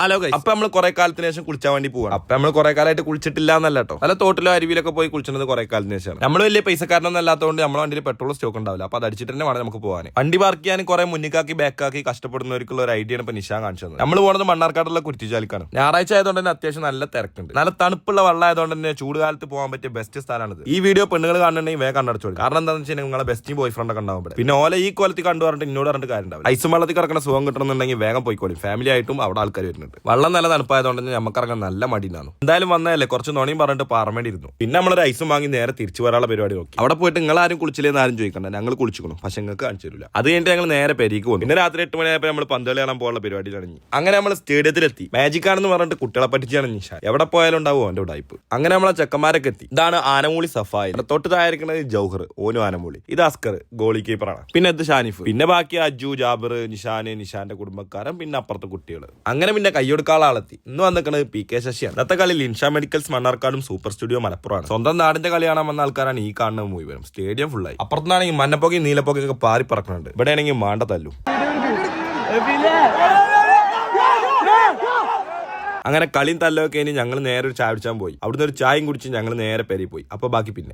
Hello guys, അപ്പൊ നമ്മൾ കുറെ കാലത്തിന് ശേഷം കുളിച്ചാൻ വേണ്ടി പോവാണ്. അപ്പൊ നമ്മൾ കുറെ കാലമായിട്ട് കുളിച്ചിട്ടില്ല എന്നല്ല കേട്ടോ, അല്ല തോട്ടിലോ അരുവിയിലൊക്കെ പോയി കുളിച്ചത് കുറെ കാലത്തിന് ശേഷമാണ്. നമ്മൾ വലിയ പൈസക്കാരനൊന്നും അല്ലാത്തതുകൊണ്ട് നമ്മളെ വണ്ടിയിൽ പെട്രോൾ സ്റ്റോക്ക് ഉണ്ടാവില്ല. അപ്പൊ അത് അടിച്ചിട്ട് തന്നെ വേണം നമുക്ക് പോകാൻ. വണ്ടി പാർക്ക് ചെയ്യാൻ കുറെ മുന്നിക്കാക്കി ബാക്കാക്കി കഷ്ടപ്പെടുന്നവർക്കുള്ള ഒരു ഐഡിയ ആണ് ഇപ്പൊ നിഷാൻ കാണിച്ചത്. നമ്മൾ പോകുന്നത് മണ്ണാർക്കാടുള്ള കുറ്റിച്ചാലിക്കാണ്. ഞായറാഴ്ച ആയതുകൊണ്ട് തന്നെ അത്യാവശ്യം നല്ല തിരക്കുണ്ട്. നല്ല തണുപ്പുള്ള വെള്ളം ആയതുകൊണ്ട് തന്നെ ചൂട് കാലത്ത് പോകാൻ പറ്റിയ ബെസ്റ്റ് സ്ഥലമാണിത്. ഈ വീഡിയോ പെണ്ണുകൾ കാണുന്നുണ്ടെങ്കിൽ വേഗം കണ്ടടിച്ചോളൂ. കാരണം എന്താണെന്ന് വെച്ചാൽ നിങ്ങളെ ബെസ്റ്റ് ബോയ് ഫ്രണ്ട് ഒക്കെ ഉണ്ടാവും. പിന്നെ ഓല ഈ കോലത്തിൽ കണ്ടു പറഞ്ഞിട്ട് ഇന്നോട് പറഞ്ഞിട്ട് കാര്യം ഉണ്ടാവും. ഐസും വെള്ളത്തിൽ കിടക്കുന്ന സുഖം കിട്ടണമെന്നുണ്ടെങ്കിൽ വേഗം പോയിക്കോളും. ഫാമിലി ആയിട്ടും അവിടെ ആൾക്കാർ വരുന്നുണ്ട്. വെള്ളം നല്ല തണുപ്പായതുകൊണ്ട് തന്നെ നമുക്കിറങ്ങാൻ നല്ല മടിയാണ്. എന്തായാലും വന്നതല്ലേ, കുറച്ച് നോണിയും പറഞ്ഞിട്ട് പാറമേടിയിരുന്നു. പിന്നെ നമ്മളൊരു ഐസും വാങ്ങി നേരെ തിരിച്ചു വരാനുള്ള പരിപാടി നോക്കി. അവിടെ പോയിട്ട് നിങ്ങൾ ആരും കുളിച്ചില്ലെന്ന് ആരും ചോദിക്കണ്ട, ഞങ്ങൾ കുളിച്ചിക്കണം. പക്ഷെ നിങ്ങൾക്ക് കാണിച്ചു തരില്ല. അത് കഴിഞ്ഞിട്ട് ഞങ്ങൾ നേരെ പെരീക്ക് പോകും. പിന്നെ രാത്രി 8 മണിയായപ്പോൾ നമ്മൾ പന്തളി കാണാൻ പോകാനുള്ള പരിപാടിയിലാണ്. അങ്ങനെ നമ്മൾ സ്റ്റേഡിയത്തിലെത്തി. മാജിക് ആണെന്ന് പറഞ്ഞിട്ട് കുട്ടികളെ പറ്റിച്ചാണ് നിഷാൻ. എവിടെ പോയാലും ഉണ്ടാവും അവന്റെ ഉടായ്പ്. അങ്ങനെ നമ്മളെ ചെക്കന്മാരൊക്കെ എത്തി. ഇതാണ് ആനമൂളി സഫായി. തൊട്ട് തായിരിക്കുന്നത് ജൗഹർ, ഓനും ആനമൂളി. ഇത് അസ്കർ, ഗോളി കീപ്പറാണ്. പിന്നെ ഇത് ഷാനിഫ്. പിന്നെ ബാക്കി അജു, ജാബിർ, നിഷാന്റെ കുടുംബക്കാരൻ, പിന്നെ അപ്പുറത്തെ കുട്ടികൾ. അങ്ങനെ പിന്നെ കൈയൊടുക്കാളെ ആളെത്തി. ഇന്ന് വന്നിരിക്കുന്നത് പി കെ ശശിയാണ്. ഇന്നത്തെ കളി ലിൻഷ മെഡിക്കൽസ് മണ്ണാർക്കാടും സൂപ്പർ സ്റ്റുഡിയോ മലപ്പുറമാണ്. സ്വന്തം നാടിന്റെ കളി കാണാൻ വന്ന ആൾക്കാരാണ് ഈ കാണുന്നത് മുഴുവനും. സ്റ്റേഡിയം ഫുള്ളായി. അപ്പുറത്താണെങ്കിൽ മഞ്ഞപ്പൊക്കയും നീലപ്പൊക്കൊക്കെ പാറി പറക്കുന്നുണ്ട്. ഇവിടെ ആണെങ്കിൽ മാണ്ട തല്ലു. അങ്ങനെ കളിയും തല്ലൊക്കെ ഇനി ഞങ്ങൾ നേരെ ഒരു ചായ കുടിച്ചാൻ പോയി. അവിടുന്ന് ഒരു ചായയും കുടിച്ച് ഞങ്ങൾ നേരെ പെരി പോയി. അപ്പൊ ബാക്കി പിന്നെ